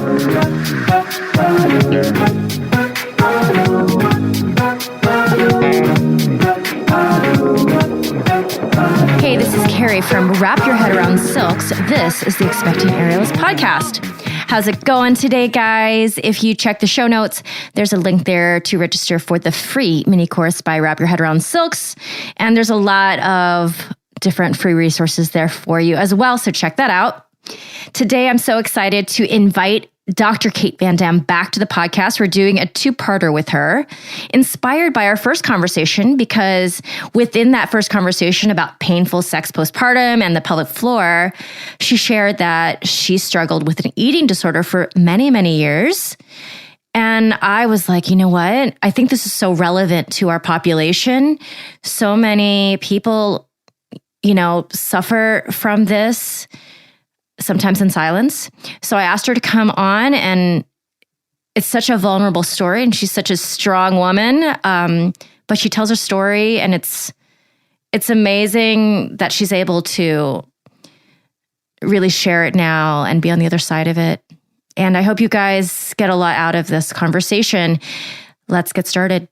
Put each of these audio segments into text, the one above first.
Hey, this is Carrie from Wrap Your Head Around Silks. This is the Expecting Aerialist podcast. How's it going today, guys? If you check the show notes, there's a link there to register for the free mini course by Wrap Your Head Around Silks. And there's a lot of different free resources there for you as well, so check that out. Today, I'm so excited to invite Dr. Cait Van Damm back to the podcast. We're doing a two-parter with her, inspired by our first conversation, because within that first conversation about painful sex postpartum and the pelvic floor, she shared that she struggled with an eating disorder for many, many years. And I was like, you know what? I think this is so relevant to our population. So many people, suffer from this, sometimes in silence. So I asked her to come on, and it's such a vulnerable story, and she's such a strong woman. But she tells her story, and it's amazing that she's able to really share it now and be on the other side of it. And I hope you guys get a lot out of this conversation. Let's get started.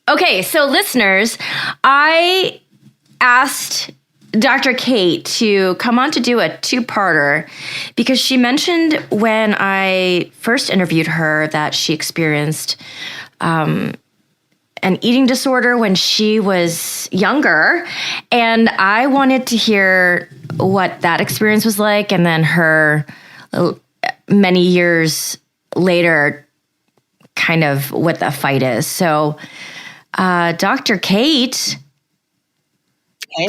Okay, so listeners, I asked Dr. Cait to come on to do a two-parter because she mentioned when I first interviewed her that she experienced an eating disorder when she was younger. And I wanted to hear what that experience was like, and then her many years later, kind of what the fight is. So, Dr. Cait, hey.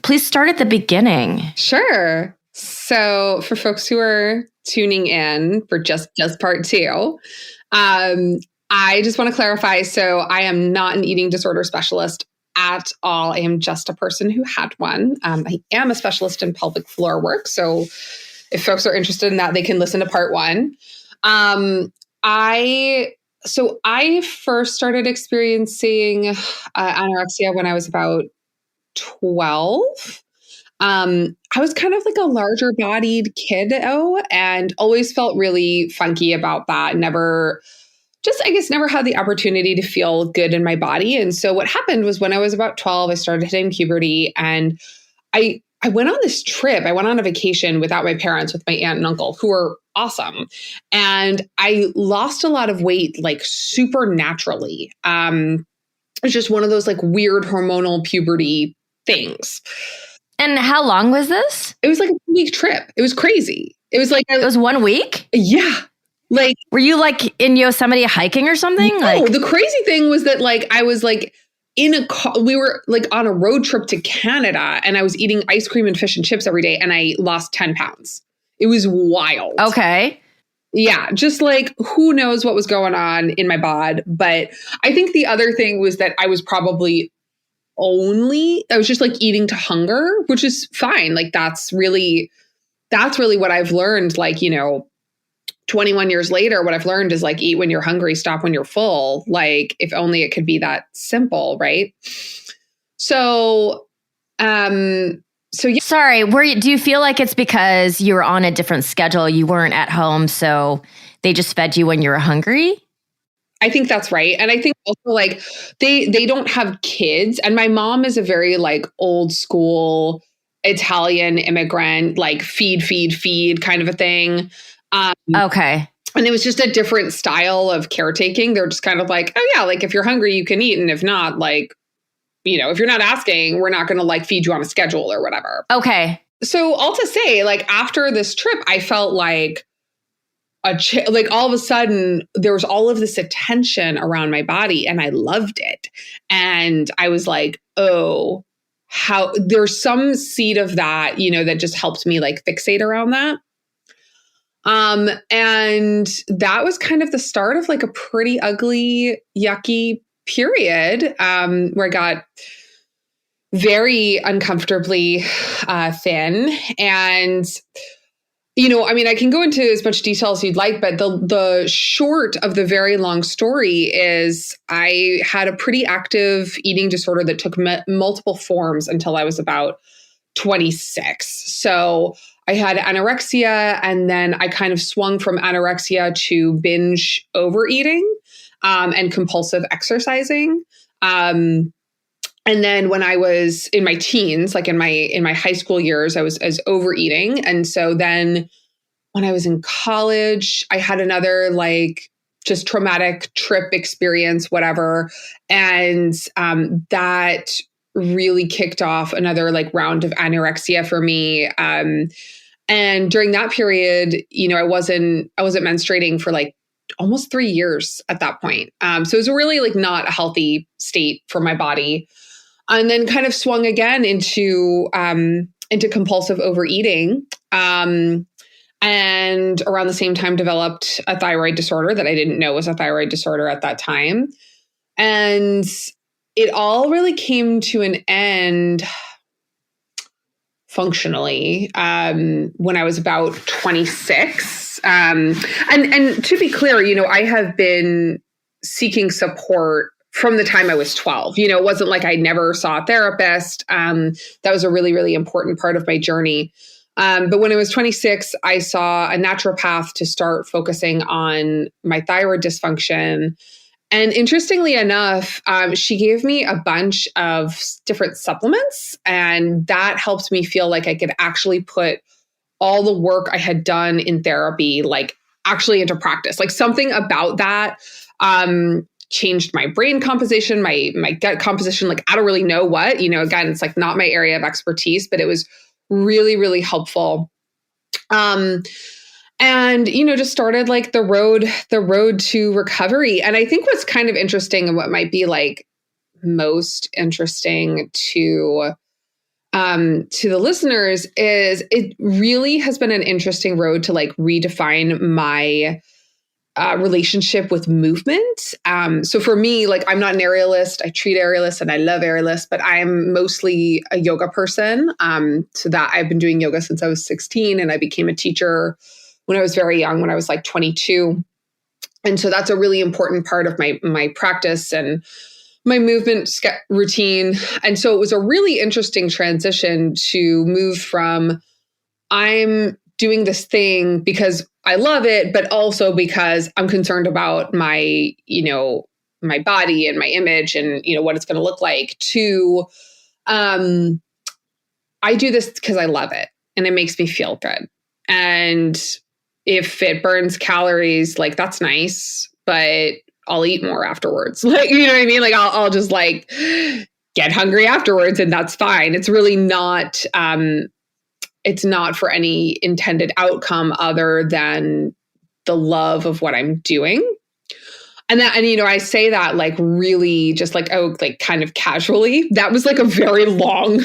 Please start at the beginning. Sure. So for folks who are tuning in for just part two, I just want to clarify. So I am not an eating disorder specialist at all. I am just a person who had one. I am a specialist in pelvic floor work. So if folks are interested in that, they can listen to part one. I first started experiencing anorexia when I was about 12. I was kind of like a larger bodied kiddo and always felt really funky about that. Never had the opportunity to feel good in my body. And so what happened was when I was about 12, I started hitting puberty, and I went on this trip. I went on a vacation without my parents, with my aunt and uncle, who were awesome. And I lost a lot of weight, like supernaturally. It was just one of those like weird hormonal puberty things. And how long was this? It was like a 2-week trip. It was crazy. It was like... It was 1 week? Yeah. Like... Were you like in Yosemite hiking or something? No, the crazy thing was that like I was like in a car. We were like on a road trip to Canada, and I was eating ice cream and fish and chips every day, and I lost 10 pounds. It was wild. Okay. Yeah, just like who knows what was going on in my bod. But I think the other thing was that I was just like eating to hunger, which is fine. Like that's really what I've learned. Like, 21 years later, what I've learned is like, eat when you're hungry, stop when you're full. Like if only it could be that simple. Right. So, yeah. Sorry, do you feel like it's because you were on a different schedule? You weren't at home, so they just fed you when you were hungry? I think that's right. And I think also like they don't have kids. And my mom is a very like old school Italian immigrant, like feed kind of a thing. Okay. And it was just a different style of caretaking. They're just kind of like, oh yeah, like if you're hungry, you can eat. And if not, like, if you're not asking, we're not going to like feed you on a schedule or whatever. Okay. So all to say, like after this trip, I felt like like all of a sudden there was all of this attention around my body, and I loved it. And I was like, oh, how there's some seed of that, that just helped me like fixate around that. And that was kind of the start of like a pretty ugly, yucky period, where I got very uncomfortably thin. And I can go into as much detail as you'd like, but the short of the very long story is I had a pretty active eating disorder that took multiple forms until I was about 26. So I had anorexia, and then I kind of swung from anorexia to binge overeating and compulsive exercising. And then when I was in my teens, like in my high school years, I was overeating. And so then when I was in college, I had another like just traumatic trip experience, whatever. And that really kicked off another like round of anorexia for me. And during that period, I wasn't menstruating for like almost 3 years at that point. So it was really like not a healthy state for my body. And then kind of swung again into compulsive overeating. And around the same time developed a thyroid disorder that I didn't know was a thyroid disorder at that time. And it all really came to an end functionally when I was about 26. And to be clear, I have been seeking support from the time I was 12. It wasn't like I never saw a therapist. That was a really, really important part of my journey. But when I was 26, I saw a naturopath to start focusing on my thyroid dysfunction. And interestingly enough, she gave me a bunch of different supplements, and that helped me feel like I could actually put all the work I had done in therapy, like actually into practice. Like something about that changed my brain composition, my gut composition. Like I don't really know what, again, it's like not my area of expertise, but it was really, really helpful. And, just started like the road to recovery. And I think what's kind of interesting and what might be like most interesting to the listeners is it really has been an interesting road to like redefine my relationship with movement. So for me, like I'm not an aerialist. I treat aerialists and I love aerialists, but I'm mostly a yoga person. So that I've been doing yoga since I was 16, and I became a teacher when I was very young, when I was like 22. And so that's a really important part of my practice and my movement routine. And so it was a really interesting transition to move from I'm doing this thing because I love it, but also because I'm concerned about my, my body and my image and, what it's going to look like, to I do this because I love it and it makes me feel good. And if it burns calories, like that's nice, but I'll eat more afterwards. Like, you know what I mean? Like I'll just like get hungry afterwards, and that's fine. It's really not, it's not for any intended outcome other than the love of what I'm doing. And I say that like really just like, like kind of casually. That was like a very long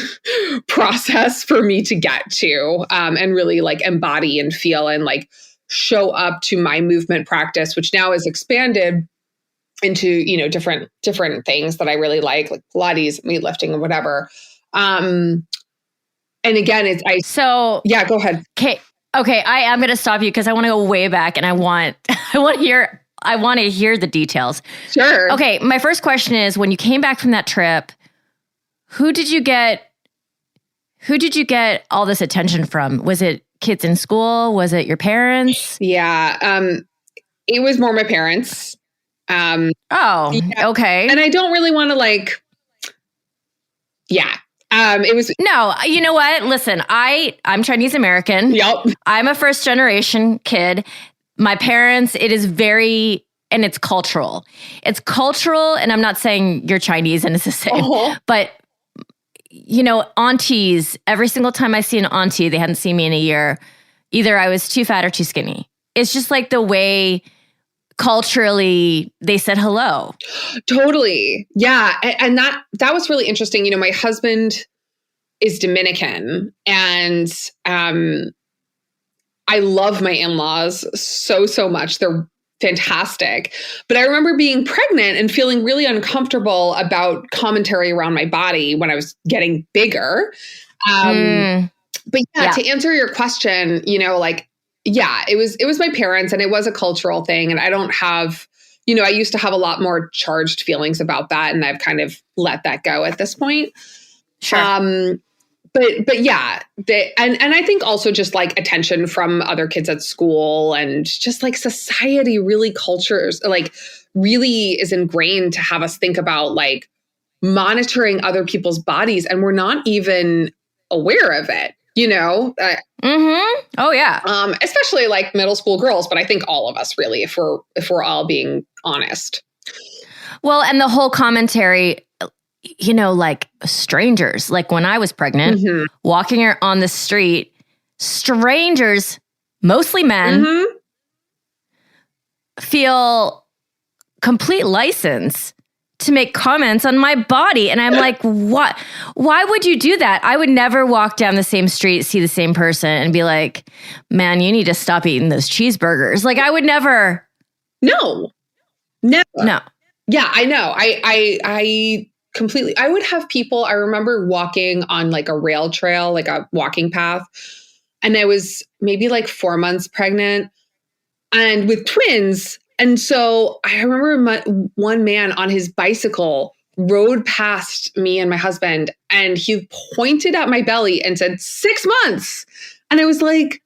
process for me to get to, and really like embody and feel and like show up to my movement practice, which now is expanded into, different things that I really like Pilates, weightlifting, and whatever. And again, yeah, go ahead. Okay. I'm going to stop you because I want to go way back, and I want to hear the details. Sure. Okay. My first question is, when you came back from that trip, who did you get all this attention from? Was it kids in school? Was it your parents? Yeah. It was more my parents. Yeah. Okay. And I don't really want to it was. No, you know what? Listen, I'm Chinese American. Yep. I'm a first generation kid. My parents, it is very, and it's cultural. It's cultural. And I'm not saying you're Chinese and it's the same, but aunties, every single time I see an auntie, they hadn't seen me in a year. Either I was too fat or too skinny. It's just like the way culturally they said hello. Totally. Yeah. And that was really interesting. My husband is Dominican, and I love my in-laws so much. They're fantastic. But I remember being pregnant and feeling really uncomfortable about commentary around my body when I was getting bigger. But to answer your question, it was my parents, and it was a cultural thing. And I don't have, I used to have a lot more charged feelings about that, and I've kind of let that go at this point. Sure. but yeah, and I think also just like attention from other kids at school and just like society really cultures, like really is ingrained to have us think about like monitoring other people's bodies and we're not even aware of it, you know? Oh yeah. Especially like middle school girls, but I think all of us really, if we're all being honest. Well, and the whole commentary, you know, like strangers, like when I was pregnant, walking on the street, strangers, mostly men, feel complete license to make comments on my body. And I'm like, what? Why would you do that? I would never walk down the same street, see the same person and be like, man, you need to stop eating those cheeseburgers. Like I would never. No, never. No. Yeah, I know. I completely, I would have people, I remember walking on like a rail trail, like a walking path. And I was maybe like 4 months pregnant and with twins. And so I remember one man on his bicycle rode past me and my husband, and he pointed at my belly and said, 6 months. And I was like,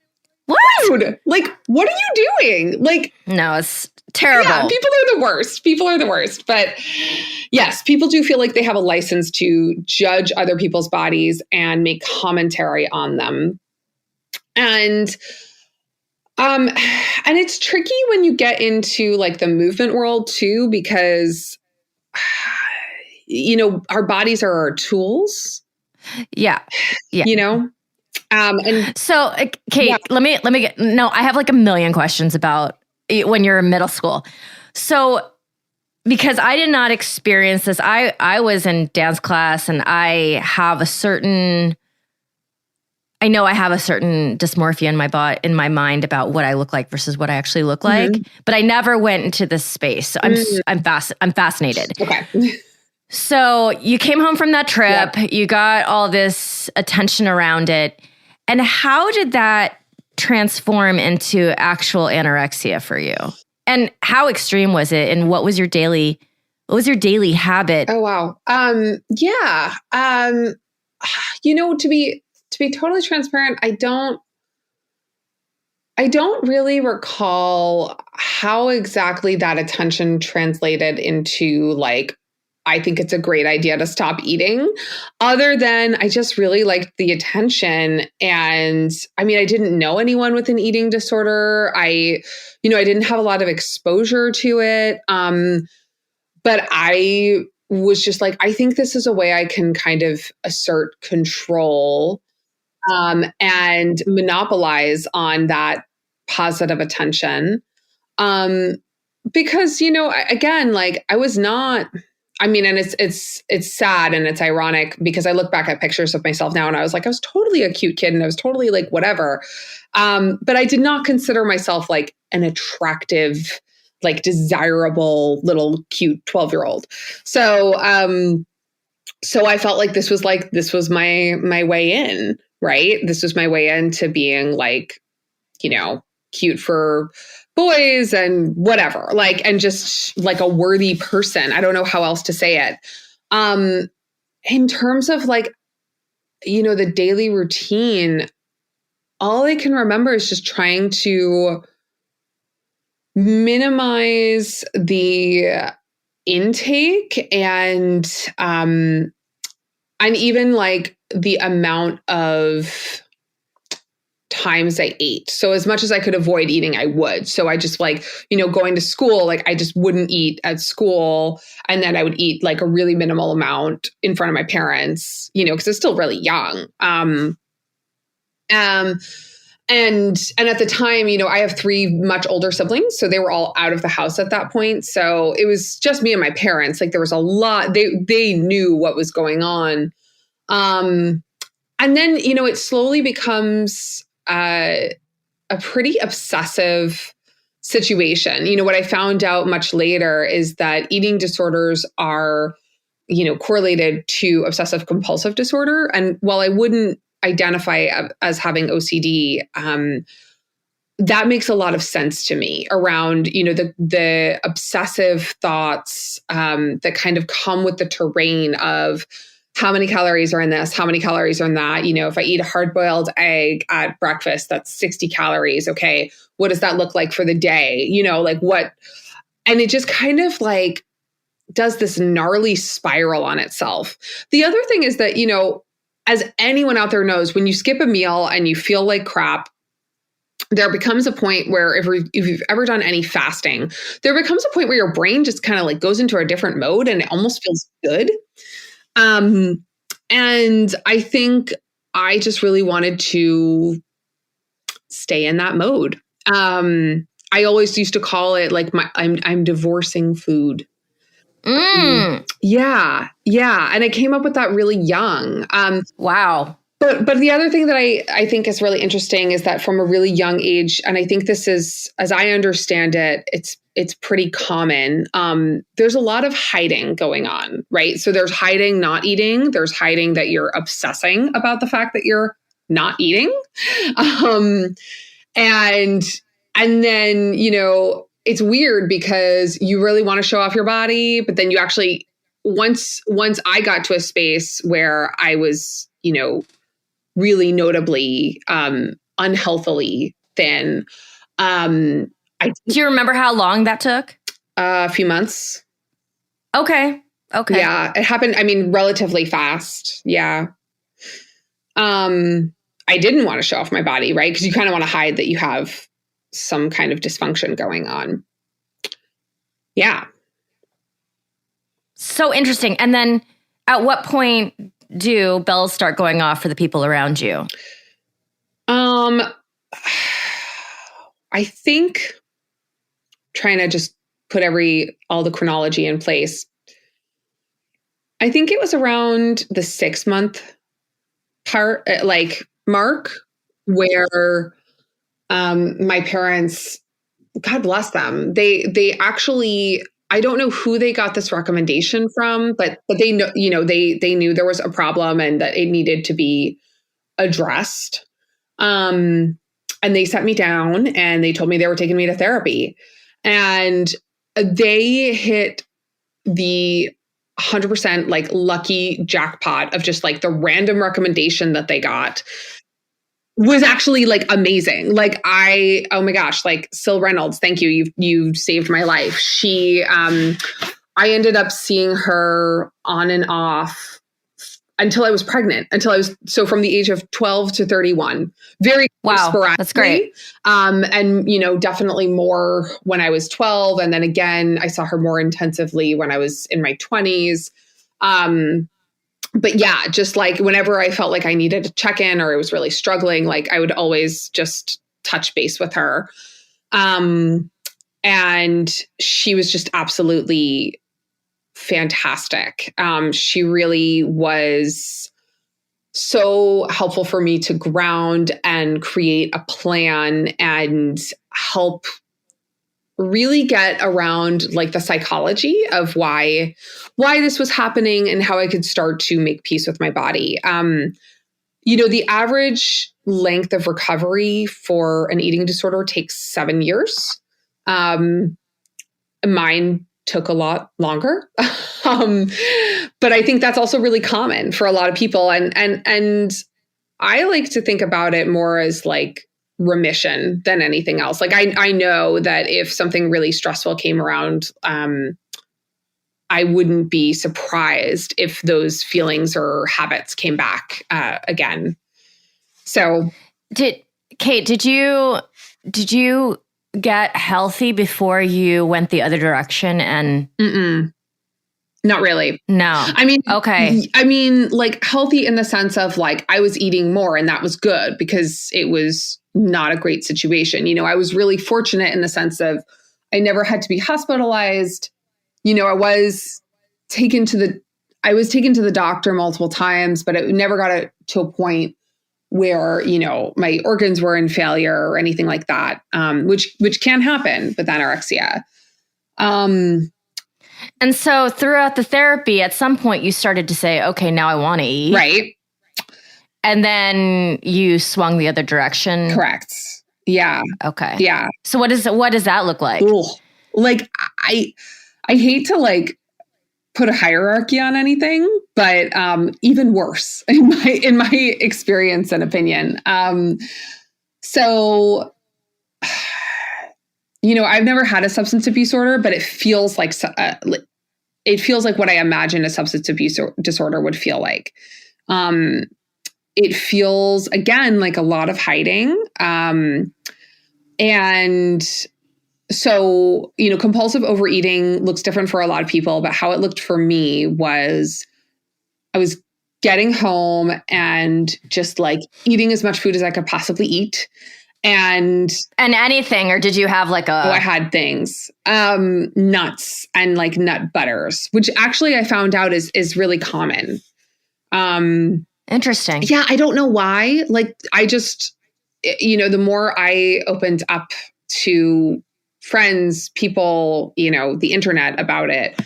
what? Dude, like, what are you doing? Like, no, it's terrible. Yeah, people are the worst. People are the worst. But yes, people do feel like they have a license to judge other people's bodies and make commentary on them. And it's tricky when you get into like the movement world too, because, you know, our bodies are our tools. Yeah. Yeah. You know? And so Cait, yeah. let me get, no, I have like a million questions about when you're in middle school. So, because I did not experience this, I was in dance class and I have a certain dysmorphia in my mind about what I look like versus what I actually look like, but I never went into this space. So I'm fascinated. Okay. So you came home from that trip, you got all this attention around it. And how did that transform into actual anorexia for you? And how extreme was it? And what was your daily habit? Oh, wow. Yeah. You know, to be totally transparent, I don't really recall how exactly that attention translated into like, I think it's a great idea to stop eating, other than I just really liked the attention. And I mean, I didn't know anyone with an eating disorder. I didn't have a lot of exposure to it. But I was just like, I think this is a way I can kind of assert control and monopolize on that positive attention. Because, you know, again, like I was not, I mean, and it's sad and it's ironic because I look back at pictures of myself now and I was like, I was totally a cute kid and I was totally like whatever. But I did not consider myself like an attractive, like desirable little cute 12-year-old. So I felt like this was my way in, right? This was my way into being like, you know, cute for boys and whatever, like, and just like a worthy person. I don't know how else to say it. In terms of like, you know, the daily routine, all I can remember is just trying to minimize the intake and even like the amount of times I ate. So as much as I could avoid eating, I would. So I just like, you know, going to school, like I just wouldn't eat at school. And then I would eat like a really minimal amount in front of my parents, you know, because it's still really young. And at the time, you know, I have 3 much older siblings, so they were all out of the house at that point. So it was just me and my parents. Like there was a lot, they knew what was going on. And then, you know, it slowly becomes a pretty obsessive situation. You know, what I found out much later is that eating disorders are, you know, correlated to obsessive compulsive disorder. And while I wouldn't identify as having OCD, that makes a lot of sense to me around, you know, the obsessive thoughts that kind of come with the terrain of how many calories are in this? How many calories are in that? If I eat a hard-boiled egg at breakfast, that's 60 calories. Okay. What does that look like for the day? Like what? And it just kind of like does this gnarly spiral on itself. The other thing is that, as anyone out there knows, when you skip a meal and you feel like crap, there becomes a point where if you've ever done any fasting, there becomes a point where your brain just kind of like goes into a different mode and it almost feels good. And I think I just really wanted to stay in that mode. I always used to call it like I'm divorcing food. Yeah. And I came up with that really young. Wow. But the other thing that I think is really interesting is that from a really young age, and I think this is, as I understand it, it's pretty common. There's a lot of hiding going on, right? So there's hiding not eating. There's hiding that you're obsessing about the fact that you're not eating. And then, it's weird because you really want to show off your body, but then you actually, once I got to a space where I was, really notably unhealthily thin. Do you remember how long that took? A few months. Okay. Yeah, it happened, relatively fast. Yeah. I didn't want to show off my body, right? Because you kind of want to hide that you have some kind of dysfunction going on. Yeah. So interesting. And then at what point do bells start going off for the people around you? I think trying to just put all the chronology in place. I think it was around the 6-month mark where my parents, God bless them, they actually, I don't know who they got this recommendation from, but they know, they knew there was a problem and that it needed to be addressed. And they sat me down and they told me they were taking me to therapy, and they hit the 100% like lucky jackpot of just like the random recommendation that they got was actually like amazing. Like oh my gosh, like Sil Reynolds, thank you. You saved my life. She, I ended up seeing her on and off until I was pregnant, so from the age of 12 to 31, very sporadically. That's great. And, definitely more when I was 12. And then again, I saw her more intensively when I was in my 20s. But yeah, just like whenever I felt like I needed to check in or I was really struggling, like I would always just touch base with her. And she was just absolutely fantastic. She really was so helpful for me to ground and create a plan and help really get around like the psychology of why this was happening and how I could start to make peace with my body. The average length of recovery for an eating disorder takes 7 years. Mine took a lot longer. But I think that's also really common for a lot of people. And I like to think about it more as like remission than anything else. Like I know that if something really stressful came around, I wouldn't be surprised if those feelings or habits came back again. So Cait, did you get healthy before you went the other direction? And not really. No. Okay. Like healthy in the sense of like I was eating more and that was good because it was not a great situation. I was really fortunate in the sense of I never had to be hospitalized. I was taken to the doctor multiple times, but it never got to a point where, my organs were in failure or anything like that, which can happen with anorexia. And so throughout the therapy, at some point you started to say, okay, now I want to eat. Right. And then you swung the other direction. Correct. Yeah. Okay. Yeah. So what does that look like? Ooh. Like I hate to like put a hierarchy on anything, but even worse in my experience and opinion. So, I've never had a substance abuse disorder, but it feels like what I imagine a substance abuse disorder would feel like. It feels, again, like a lot of hiding. And so, compulsive overeating looks different for a lot of people, but how it looked for me was I was getting home and just like eating as much food as I could possibly eat. And anything, or did you have like I had things, nuts and like nut butters, which actually I found out is really common. Interesting. Yeah. I don't know why. Like, I just, the more I opened up to friends, people, the internet about it,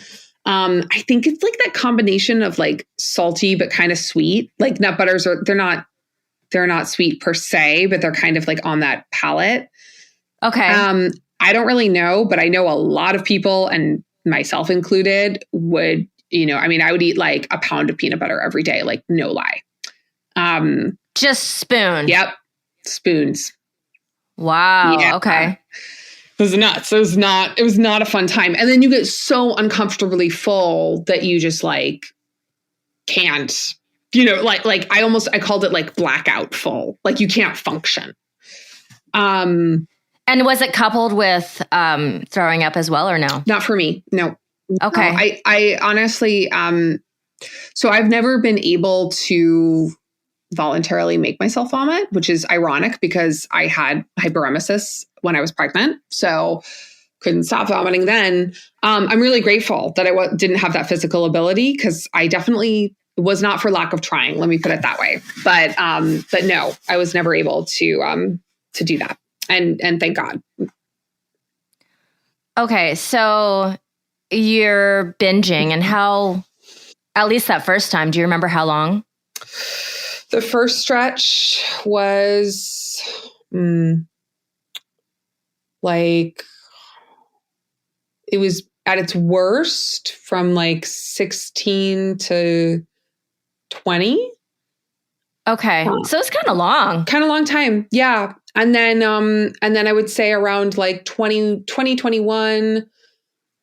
I think it's like that combination of like salty, but kind of sweet. Like nut butters they're not sweet per se, but they're kind of like on that palate. Okay. I don't really know, but I know a lot of people, and myself included, would, I would eat like a pound of peanut butter every day, like no lie. Just spoon. Yep. Spoons. Wow. Yeah. Okay. It was nuts. It was not a fun time. And then you get so uncomfortably full that you just like can't, I called it like blackout full. Like you can't function. And was it coupled with throwing up as well or no? Not for me. No. Okay. No, I honestly, so I've never been able to voluntarily make myself vomit, which is ironic because I had hyperemesis when I was pregnant. So couldn't stop vomiting then. I'm really grateful that I didn't have that physical ability, because I definitely was not for lack of trying. Let me put it that way. But no, I was never able to do that. And thank God. Okay. So you're binging, and how, at least that first time, do you remember how long? The first stretch was like, it was at its worst from like 16 to 20. Okay. So it's kind of long. Kind of long time. Yeah. And then I would say around like 2021,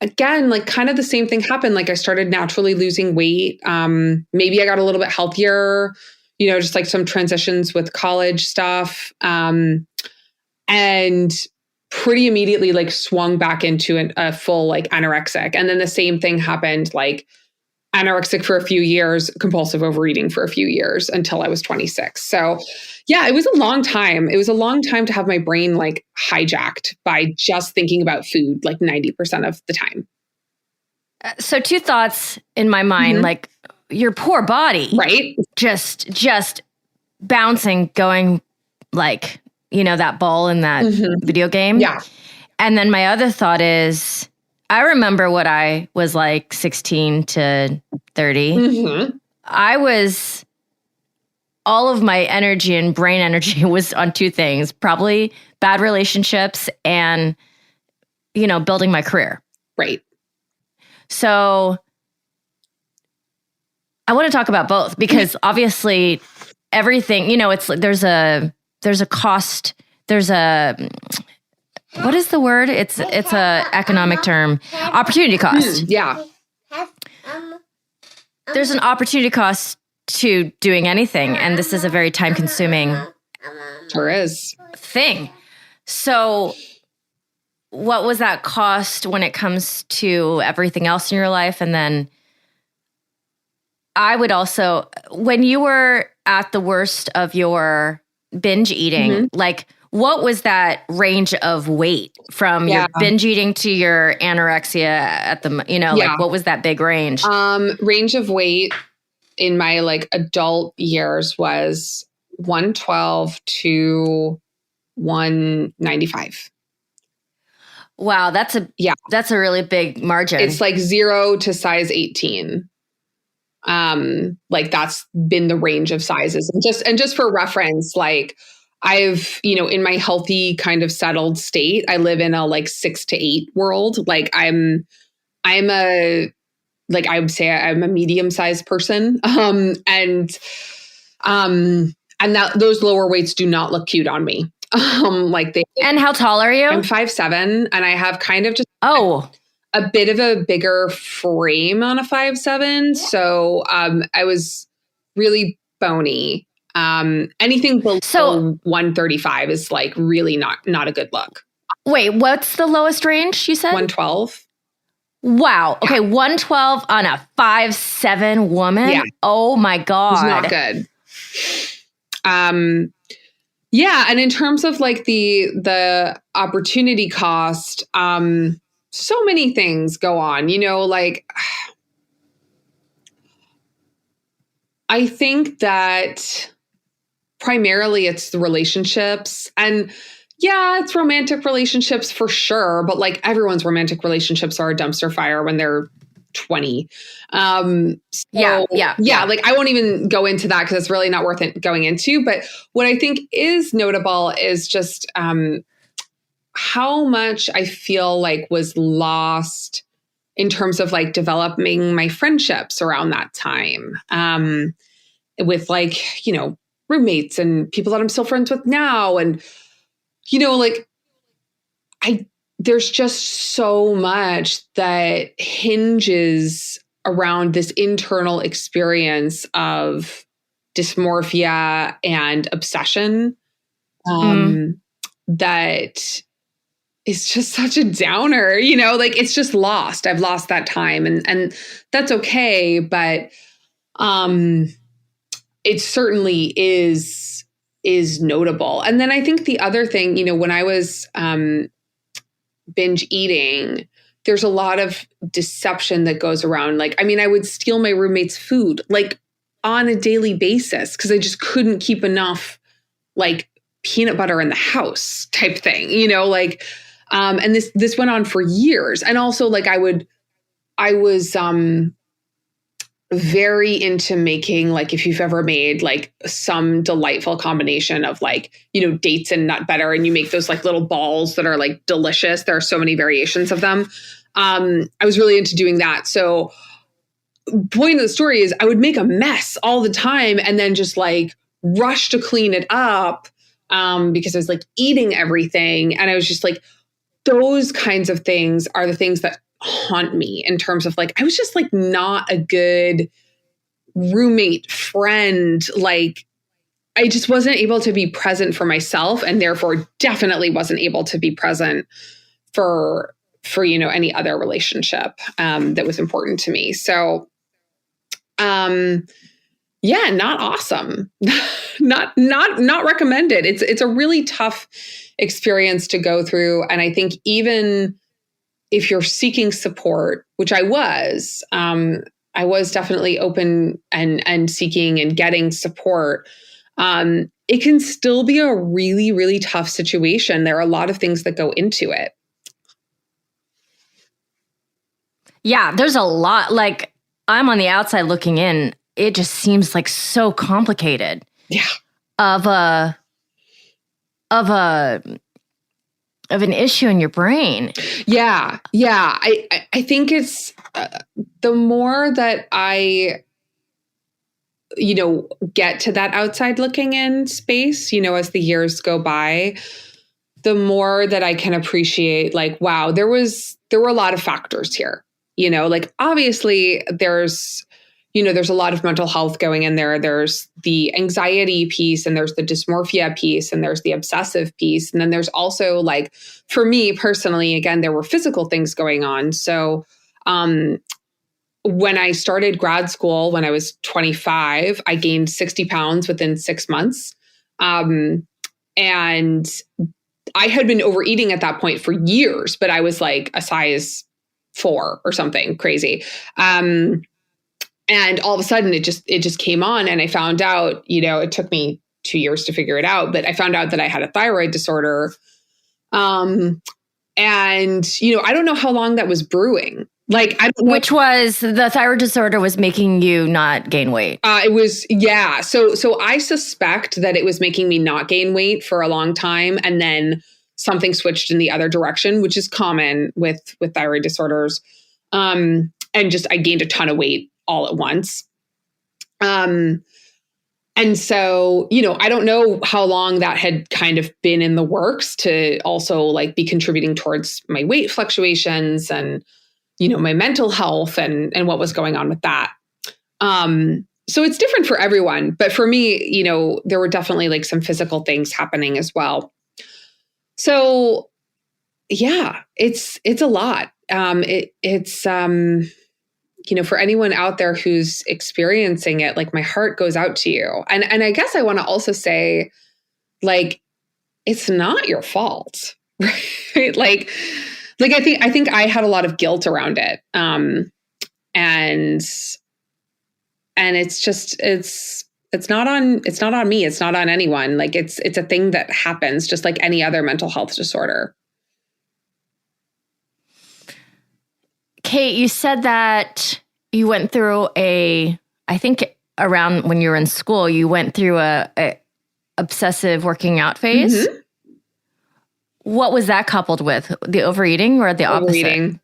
again, like kind of the same thing happened. Like I started naturally losing weight. Maybe I got a little bit healthier, just like some transitions with college stuff. And pretty immediately like swung back into a full like anorexic. And then the same thing happened, like anorexic for a few years, compulsive overeating for a few years until I was 26. So yeah, it was a long time. It was a long time to have my brain like hijacked by just thinking about food like 90% of the time. So two thoughts in my mind, like your poor body, right? Just bouncing, going like, that ball in that video game. Yeah. And then my other thought is, I remember what I was like 16 to 30. All of my energy and brain energy was on two things, probably bad relationships and, building my career. Right. So I want to talk about both, because obviously everything, there's a cost, what is the word? It's a economic term, opportunity cost. Yeah. There's an opportunity cost to doing anything. And this is a very time consuming Sure is. thing. So what was that cost when it comes to everything else in your life? And then I would also, when you were at the worst of your binge eating, like what was that range of weight from your binge eating to your anorexia at the, like what was that big range? Range of weight in my like adult years was 112 to 195. Wow, that's a really big margin. It's like 0 to size 18. Like that's been the range of sizes. And just for reference, like I've, in my healthy kind of settled state, I live in a like 6 to 8 world. Like I'm a like I would say I'm a medium-sized person. And that those lower weights do not look cute on me. And how tall are you? I'm 5'7", and I have kind of just a bit of a bigger frame on a 5'7". So I was really bony. Anything below 135 is like really not a good look. Wait, what's the lowest range you said? 112. Wow. Okay, 112 on a 5'7" woman. Yeah. Oh my God. It's not good. Yeah, and in terms of like the opportunity cost, so many things go on, like I think that primarily it's the relationships, and yeah, it's romantic relationships for sure, but like everyone's romantic relationships are a dumpster fire when they're 20. Yeah. Like I won't even go into that because it's really not worth it going into. But what I think is notable is just how much I feel like was lost in terms of like developing my friendships around that time, with like, roommates and people that I'm still friends with now. And, like there's just so much that hinges around this internal experience of dysmorphia and obsession, that is just such a downer, like it's just lost. I've lost that time, and that's okay. But it certainly is notable. And then I think the other thing, when I was binge eating, there's a lot of deception that goes around. Like, I mean, I would steal my roommate's food like on a daily basis because I just couldn't keep enough like peanut butter in the house type thing, and this went on for years. And also like I was very into making, like, if you've ever made like some delightful combination of like, dates and nut butter, and you make those like little balls that are like delicious. There are so many variations of them. I was really into doing that. So point of the story is I would make a mess all the time and then just like rush to clean it up, because I was like eating everything. And I was just like, those kinds of things are the things that haunt me in terms of like, I was just like not a good roommate, friend. Like I just wasn't able to be present for myself, and therefore definitely wasn't able to be present for any other relationship that was important to me. So yeah, not awesome. not recommended. It's a really tough experience to go through. And I think even if you're seeking support, which I was definitely open and seeking and getting support, it can still be a really, really tough situation. There are a lot of things that go into it. Yeah, there's a lot. Like, I'm on the outside looking in. It just seems like so complicated. Yeah. Of an issue in your brain. Yeah. I think it's the more that I, get to that outside looking in space, as the years go by, the more that I can appreciate, like, wow, there were a lot of factors here, like obviously there's a lot of mental health going in there. There's the anxiety piece, and there's the dysmorphia piece, and there's the obsessive piece. And then there's also, like, for me personally, again, there were physical things going on. So when I started grad school, when I was 25, I gained 60 pounds within 6 months. And I had been overeating at that point for years, but I was like a size 4 or something crazy. And all of a sudden it just came on, and I found out, it took me 2 years to figure it out, but I found out that I had a thyroid disorder. And, I don't know how long that was brewing. Like, I don't know. Which was the thyroid disorder was making you not gain weight. It was, yeah. So I suspect that it was making me not gain weight for a long time. And then something switched in the other direction, which is common with thyroid disorders. and just, I gained a ton of weight all at once. And so, I don't know how long that had kind of been in the works to also like be contributing towards my weight fluctuations and, my mental health and what was going on with that. So it's different for everyone, but for me, there were definitely like some physical things happening as well. So yeah, it's a lot. It's for anyone out there who's experiencing it, like my heart goes out to you. And I guess I want to also say, like, it's not your fault, right? Like I think I had a lot of guilt around it. And it's just, it's not on me. It's not on anyone. Like it's a thing that happens just like any other mental health disorder. Cait, you said that you went through I think around when you were in school, you went through a obsessive working out phase. Mm-hmm. What was that coupled with? The overeating or the opposite? Overeating.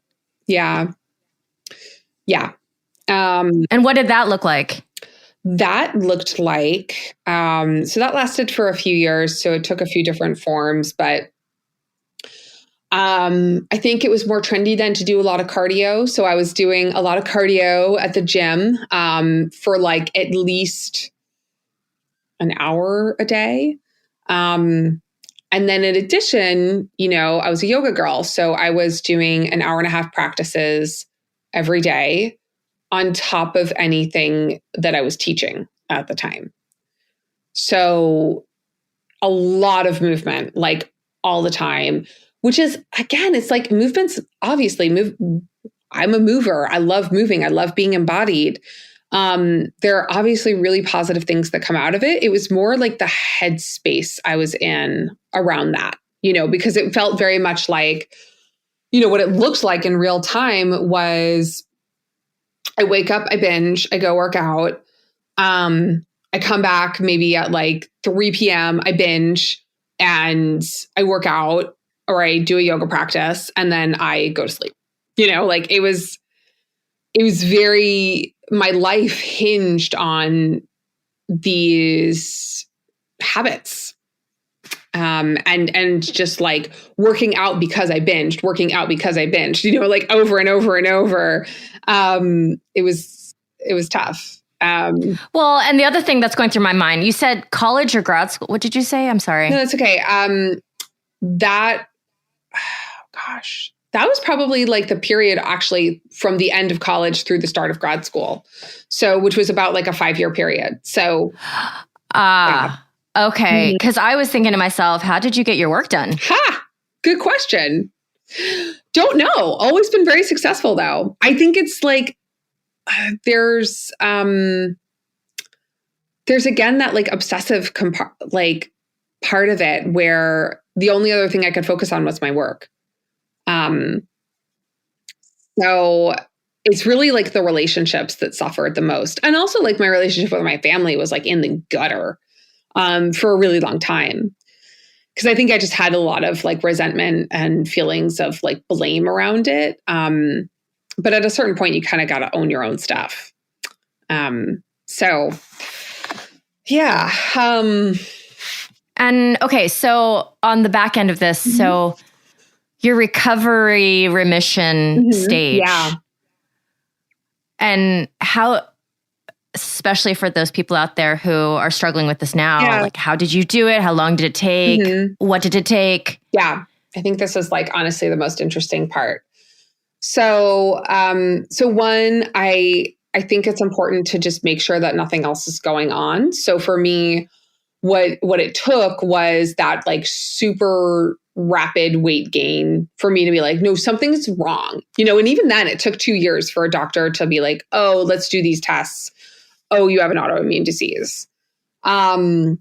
Yeah. Yeah. And what did that look like? That looked like, so that lasted for a few years. So it took a few different forms, but I think it was more trendy then to do a lot of cardio. So I was doing a lot of cardio at the gym for like at least an hour a day. And then in addition, I was a yoga girl. So I was doing an hour and a half practices every day on top of anything that I was teaching at the time. So a lot of movement, like all the time. Which is, again, it's like movements, obviously, I'm a mover. I love moving. I love being embodied. There are obviously really positive things that come out of it. It was more like the headspace I was in around that, because it felt very much like, what it looked like in real time was I wake up, I binge, I go work out. I come back maybe at like 3 p.m., I binge and I work out. Or I do a yoga practice and then I go to sleep. Like it was very, my life hinged on these habits. And just like working out because I binged, like over and over and over. It was tough. Well, and the other thing that's going through my mind, you said college or grad school. What did you say? I'm sorry. No, that's okay. That was probably like the period actually from the end of college through the start of grad school. So, which was about like a 5-year period. So, yeah. Okay. Because I was thinking to myself, how did you get your work done? Good question. Don't know. Always been very successful though. I think it's like, there's again, that like obsessive part of it where the only other thing I could focus on was my work. So it's really like the relationships that suffered the most. And also like my relationship with my family was like in the gutter, for a really long time. Cause I think I just had a lot of like resentment and feelings of like blame around it. But at a certain point you kind of got to own your own stuff. So yeah. And okay, so on the back end of this, so your recovery remission stage. Yeah. And how, especially for those people out there who are struggling with this now, like how did you do it? How long did it take? What did it take? Yeah. I think this is like honestly the most interesting part. So, one, I think it's important to just make sure that nothing else is going on. So for me, what it took was that like super rapid weight gain for me to be like, no, something's wrong. And even then it took 2 years for a doctor to be like, oh, let's do these tests. Oh, you have an autoimmune disease. And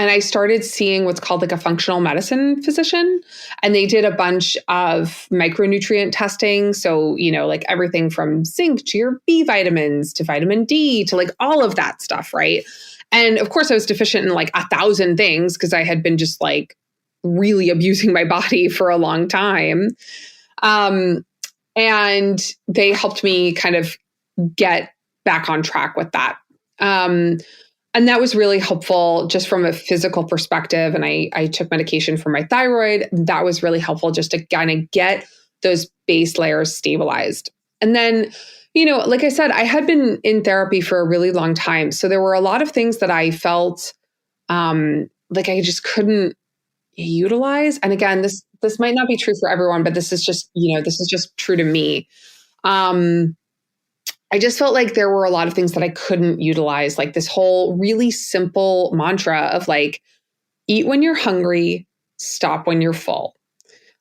I started seeing what's called like a functional medicine physician. And they did a bunch of micronutrient testing. So, like everything from zinc to your B vitamins to vitamin D to like all of that stuff, right? And of course I was deficient in like 1,000 things because I had been just like really abusing my body for a long time. And they helped me kind of get back on track with that. And that was really helpful just from a physical perspective. And I took medication for my thyroid. That was really helpful just to kind of get those base layers stabilized. And then, like I said, I had been in therapy for a really long time. So there were a lot of things that I felt like I just couldn't utilize. And again, this might not be true for everyone, but this is just true to me. I just felt like there were a lot of things that I couldn't utilize, like this whole really simple mantra of like, eat when you're hungry, stop when you're full.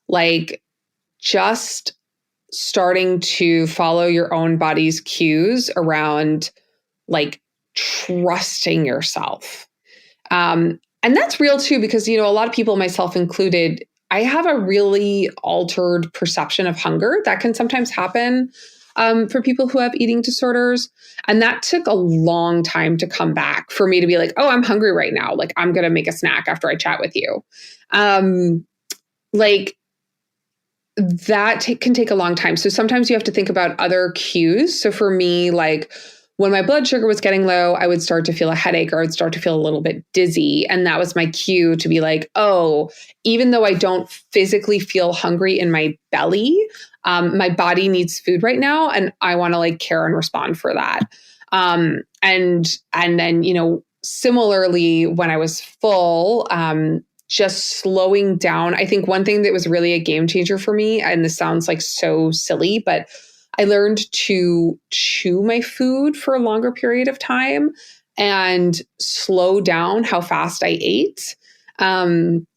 Like just starting to follow your own body's cues around like trusting yourself. And that's real too, because, a lot of people, myself included, I have a really altered perception of hunger that can sometimes happen for people who have eating disorders. And that took a long time to come back for me to be like, oh, I'm hungry right now. Like, I'm going to make a snack after I chat with you. Like that can take a long time. So sometimes you have to think about other cues. So for me, like when my blood sugar was getting low, I would start to feel a headache or I'd start to feel a little bit dizzy. And that was my cue to be like, oh, even though I don't physically feel hungry in my belly, my body needs food right now. And I want to like care and respond for that. And then, similarly, when I was full, just slowing down. I think one thing that was really a game changer for me, and this sounds like so silly, but I learned to chew my food for a longer period of time and slow down how fast I ate. And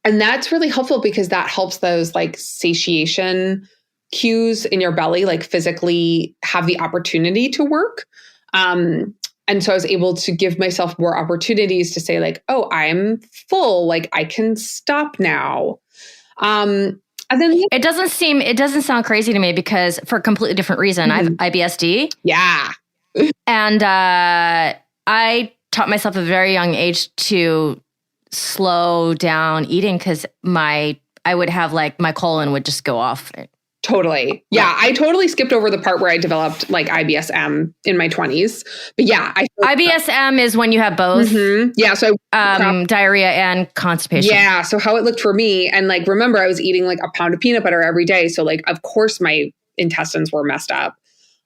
that's really helpful because that helps those like satiation cues in your belly, like physically have the opportunity to work. And so I was able to give myself more opportunities to say like, oh, I'm full, like I can stop now. And then it doesn't sound crazy to me because for a completely different reason, I have IBSD. Yeah. And I taught myself at a very young age to slow down eating because I would have like my colon would just go off. Totally. Yeah. I totally skipped over the part where I developed like IBSM in my 20s. But yeah. IBSM is when you have both. Mm-hmm. Yeah. So diarrhea and constipation. Yeah. So how it looked for me, and like, remember I was eating like a pound of peanut butter every day. So like, of course my intestines were messed up.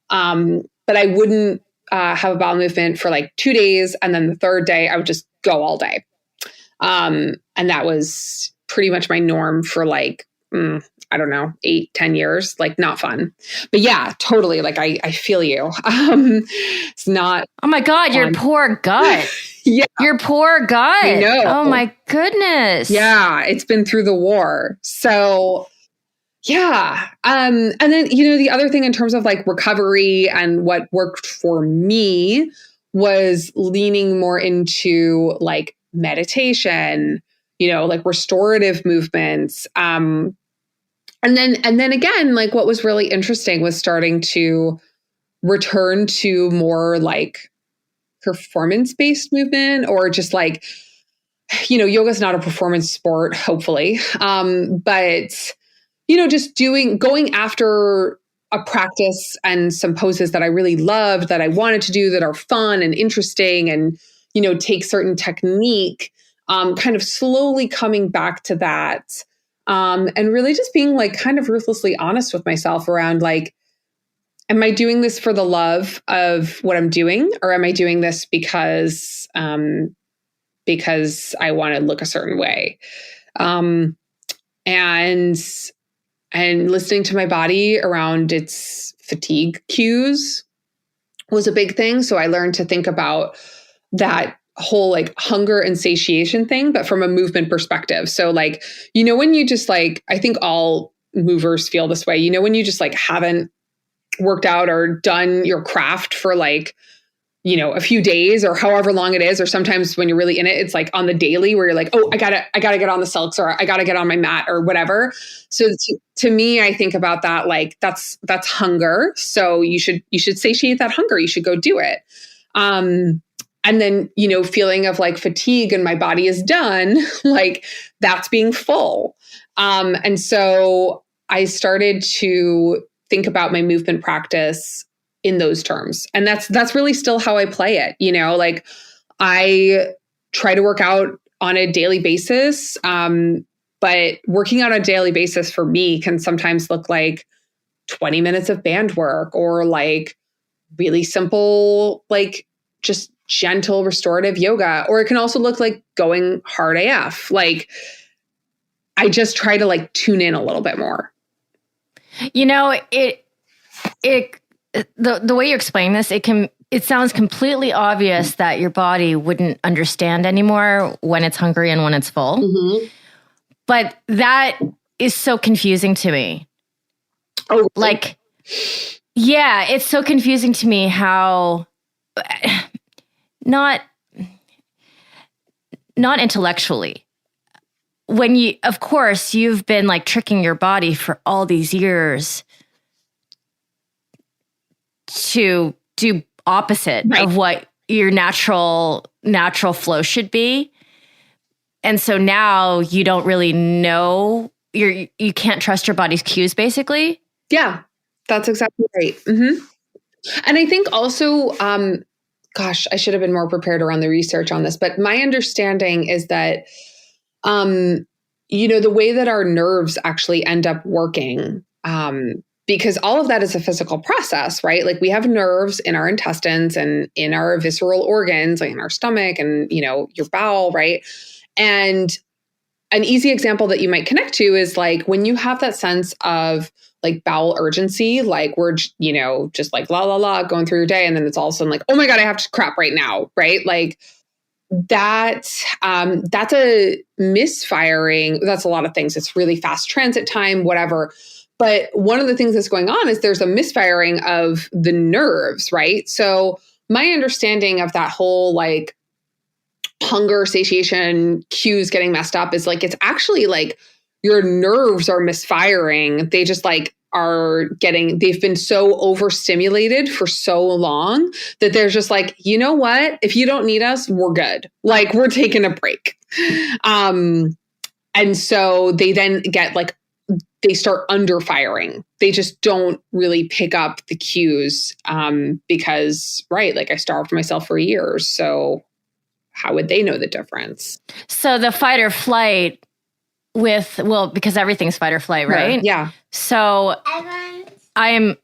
But I wouldn't have a bowel movement for like 2 days. And then the third day I would just go all day. And that was pretty much my norm for like, I don't know, 8-10 years, like not fun. But yeah, totally. Like I feel you. It's not. Oh my God, your poor gut. Yeah. Your poor gut. I know. Oh my goodness. Yeah. It's been through the war. So yeah. And then, the other thing in terms of like recovery and what worked for me was leaning more into like meditation, like restorative movements. And then again, like what was really interesting was starting to return to more like performance-based movement, or just like, yoga is not a performance sport, hopefully. But, just going after a practice and some poses that I really loved, that I wanted to do, that are fun and interesting and, take certain technique, kind of slowly coming back to that. And really just being like kind of ruthlessly honest with myself around like, am I doing this for the love of what I'm doing? Or am I doing this because I want to look a certain way? And listening to my body around its fatigue cues was a big thing. So I learned to think about that whole like hunger and satiation thing, but from a movement perspective. So like, when you just like, I think all movers feel this way, when you just like haven't worked out or done your craft for like, a few days or however long it is, or sometimes when you're really in it, it's like on the daily where you're like, oh, I gotta get on the silks, or I gotta get on my mat or whatever. So to me, I think about that, like that's hunger. So you should satiate that hunger. You should go do it. And then, feeling of like fatigue and my body is done, like that's being full. And so I started to think about my movement practice in those terms. And that's really still how I play it. You know, like I try to work out on a daily basis. But working out on a daily basis for me can sometimes look like 20 minutes of band work, or like really simple, like just gentle restorative yoga. Or it can also look like going hard AF. Like I just try to like tune in a little bit more. You know, the way you explain this, it sounds completely obvious that your body wouldn't understand anymore when it's hungry and when it's full. Mm-hmm. But that is so confusing to me. Oh, really? Like, yeah, it's so confusing to me how not intellectually. When you, of course, you've been like tricking your body for all these years to do opposite of what your natural flow should be. And so now you don't really know, you can't trust your body's cues, basically. Yeah, that's exactly right. Mm-hmm. And I think also, gosh, I should have been more prepared around the research on this, but my understanding is that, you know, the way that our nerves actually end up working, because all of that is a physical process, right? Like we have nerves in our intestines and in our visceral organs, like in our stomach and, you know, your bowel, right? And an easy example that you might connect to is like when you have that sense of like bowel urgency, like we're, you know, just like la la la going through your day. And then it's all of a sudden like, oh my God, I have to crap right now. Right. Like that's a misfiring. That's a lot of things. It's really fast transit time, whatever. But one of the things that's going on is there's a misfiring of the nerves. Right. So my understanding of that whole like hunger, satiation, cues getting messed up is like, it's actually like your nerves are misfiring. They just like they've been so overstimulated for so long that they're just like, you know what? If you don't need us, we're good. Like we're taking a break. And so they then get like, they start underfiring. They just don't really pick up the cues because, right, like I starved myself for years. So how would they know the difference? So the fight or flight because everything's fight or flight, right? Yeah. So I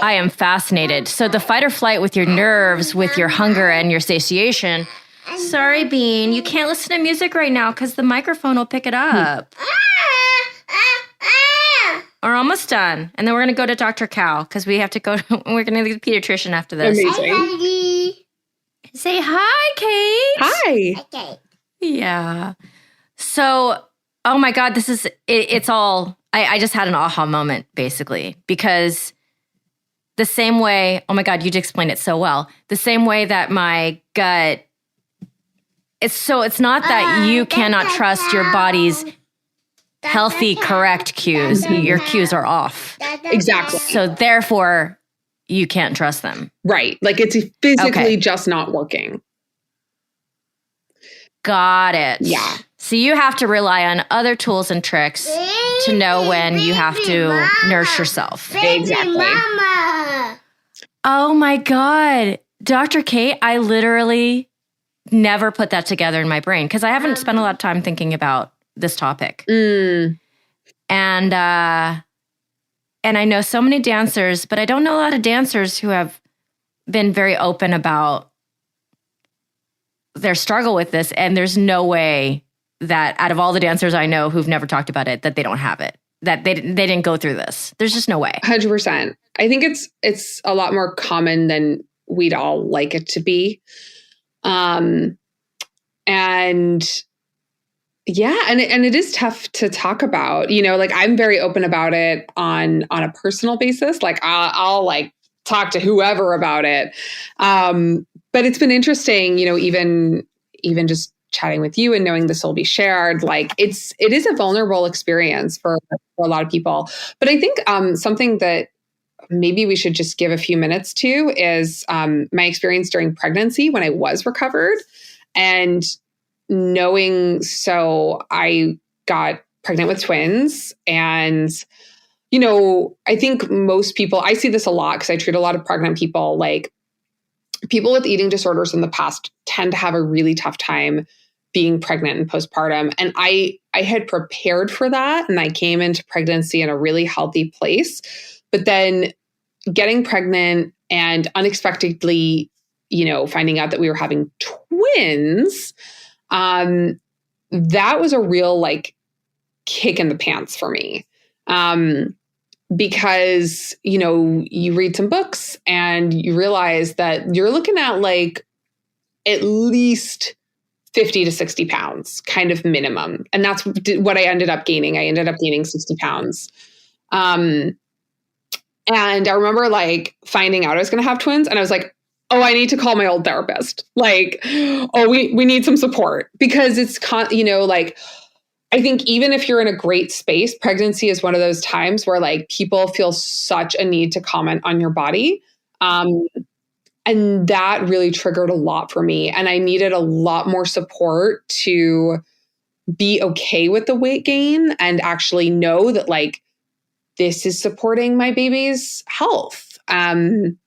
am fascinated. So the fight or flight with your nerves, with your hunger and your satiation. Sorry, Bean, you can't listen to music right now because the microphone will pick it up. We're almost done. And then we're going to go to Dr. Cow because we have to go. We're going to the pediatrician after this. Amazing. Say hi, Cait. Hi. Okay. Yeah. So, oh my God, this is, it's all, I just had an aha moment, basically, because the same way, oh my God, you just explained it so well. The same way that my gut, it's not that you cannot trust your body's healthy, correct cues. Your cues are off. Exactly. So therefore, you can't trust them. Right. Like it's physically just not working. Got it. Yeah. So you have to rely on other tools and tricks to know when you have to nurse yourself. Exactly. Mama. Oh my God. Dr. Cait, I literally never put that together in my brain because I haven't spent a lot of time thinking about this topic. And I know so many dancers, but I don't know a lot of dancers who have been very open about their struggle with this. And there's no way that out of all the dancers I know who've never talked about it, that they don't have it, that they didn't go through this. There's just no way. 100%. I think it's a lot more common than we'd all like it to be. And yeah, and it is tough to talk about, you know, like I'm very open about it on a personal basis. Like I'll like talk to whoever about it. But it's been interesting, you know, even just chatting with you and knowing this will be shared, like it is a vulnerable experience for a lot of people. But I think something that maybe we should just give a few minutes to is my experience during pregnancy when I was recovered. And knowing, so I got pregnant with twins and I think most people, I see this a lot because I treat a lot of pregnant people, like people with eating disorders in the past tend to have a really tough time being pregnant and postpartum. And I had prepared for that. And I came into pregnancy in a really healthy place. But then getting pregnant and unexpectedly, finding out that we were having twins, that was a real like kick in the pants for me. Because, you read some books and you realize that you're looking at like at least 50 to 60 pounds kind of minimum. And that's what I ended up gaining. I ended up gaining 60 pounds. And I remember like finding out I was going to have twins and I was like, oh, I need to call my old therapist. Like, oh, we need some support because it's, like, I think even if you're in a great space, pregnancy is one of those times where like people feel such a need to comment on your body. And that really triggered a lot for me. And I needed a lot more support to be okay with the weight gain and actually know that like this is supporting my baby's health. And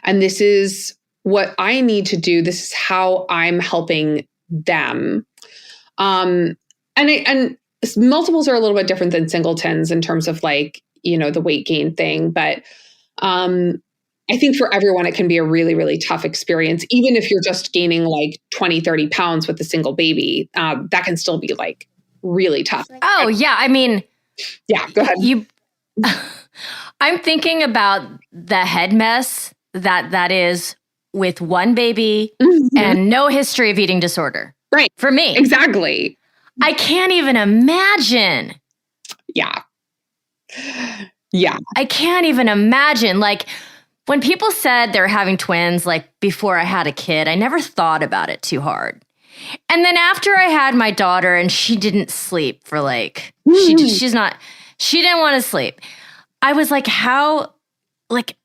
this is what I need to do. This is how I'm helping them. And multiples are a little bit different than singletons in terms of like, the weight gain thing. But I think for everyone, it can be a really, really tough experience. Even if you're just gaining like 20, 30 pounds with a single baby, that can still be like really tough. Oh, yeah. I mean, yeah, go ahead. I'm thinking about the head mess that is with one baby and no history of eating disorder. Right. For me. Exactly. I can't even imagine. Yeah. Yeah. I can't even imagine. Like when people said they're having twins, like before I had a kid, I never thought about it too hard. And then after I had my daughter and she didn't sleep for like, she didn't want to sleep. I was like,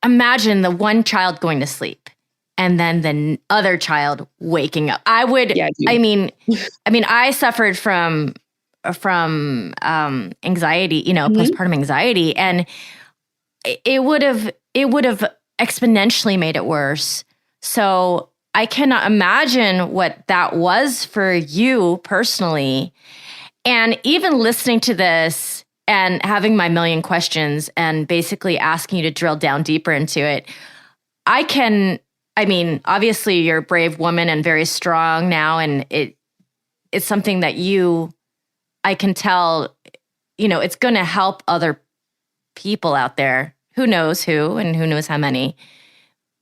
imagine the one child going to sleep and then the other child waking up. I suffered from anxiety, postpartum anxiety, and it would have exponentially made it worse. So I cannot imagine what that was for you personally. And even listening to this and having my million questions and basically asking you to drill down deeper into it, obviously you're a brave woman and very strong now. And it's something that I can tell, it's going to help other people out there. Who knows who and who knows how many.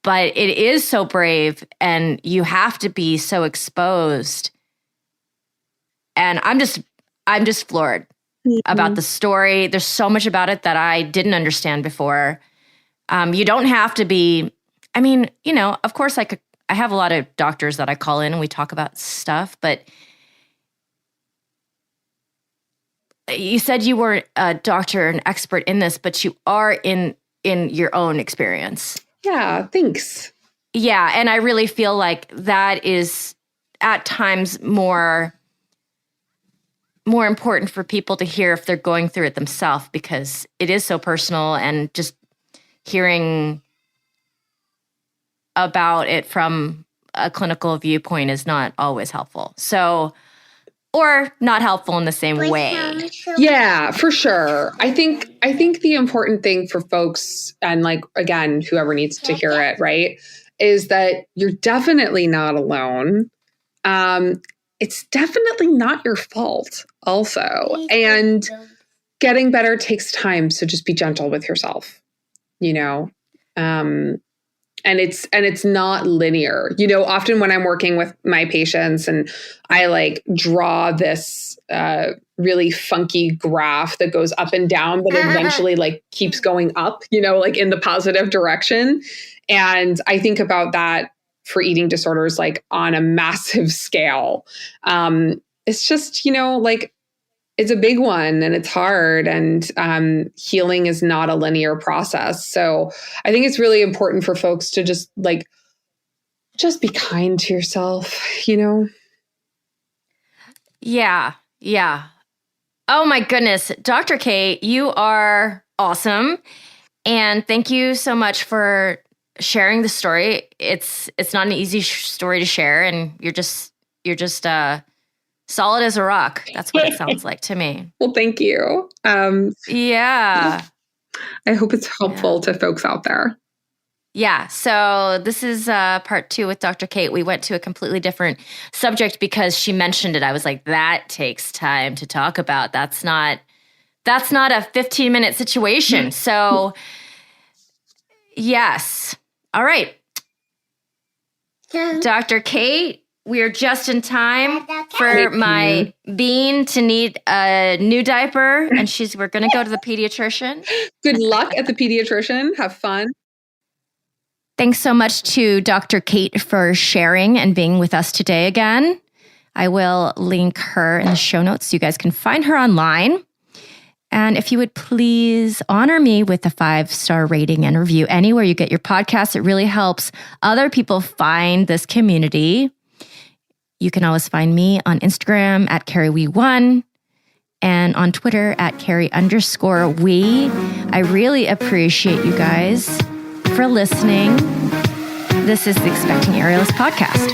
But it is so brave and you have to be so exposed. And I'm just floored about the story. There's so much about it that I didn't understand before. You don't have to be, of course I have a lot of doctors that I call in and we talk about stuff, but you said you weren't a doctor, an expert in this, but you are in your own experience. Yeah, thanks. Yeah, and I really feel like that is at times more important for people to hear if they're going through it themselves, because it is so personal, and just hearing about it from a clinical viewpoint is not always helpful. So, or not helpful in the same way. Yeah, for sure. I think the important thing for folks, and like, again, whoever needs to hear it, right, is that you're definitely not alone. It's definitely not your fault also. And getting better takes time. So just be gentle with yourself, and it's not linear. Often when I'm working with my patients and I like draw this really funky graph that goes up and down, but eventually like keeps going up, like in the positive direction. And I think about that for eating disorders, like on a massive scale. It's just, like it's a big one and it's hard, and healing is not a linear process. So I think it's really important for folks to just be kind to yourself, Yeah. Oh my goodness. Dr. Cait, you are awesome. And thank you so much for sharing the story. It's not an easy story to share, and you're just solid as a rock. That's what it sounds like to me. Well, thank you. Yeah. I hope it's helpful to folks out there. Yeah. So this is part 2 with Dr. Cait. We went to a completely different subject because she mentioned it. I was like, that takes time to talk about. That's not a 15-minute situation. So yes. All right. Dr. Cait, we're just in time for my bean to need a new diaper, and we're going to go to the pediatrician. Good luck at the pediatrician. Have fun. Thanks so much to Dr. Cait for sharing and being with us today again. I will link her in the show notes so you guys can find her online. And if you would please honor me with a 5-star rating and review anywhere you get your podcasts, it really helps other people find this community. You can always find me on Instagram at CarrieWee1 and on Twitter at Carrie_we. I really appreciate you guys for listening. This is the Expecting Aerialist podcast.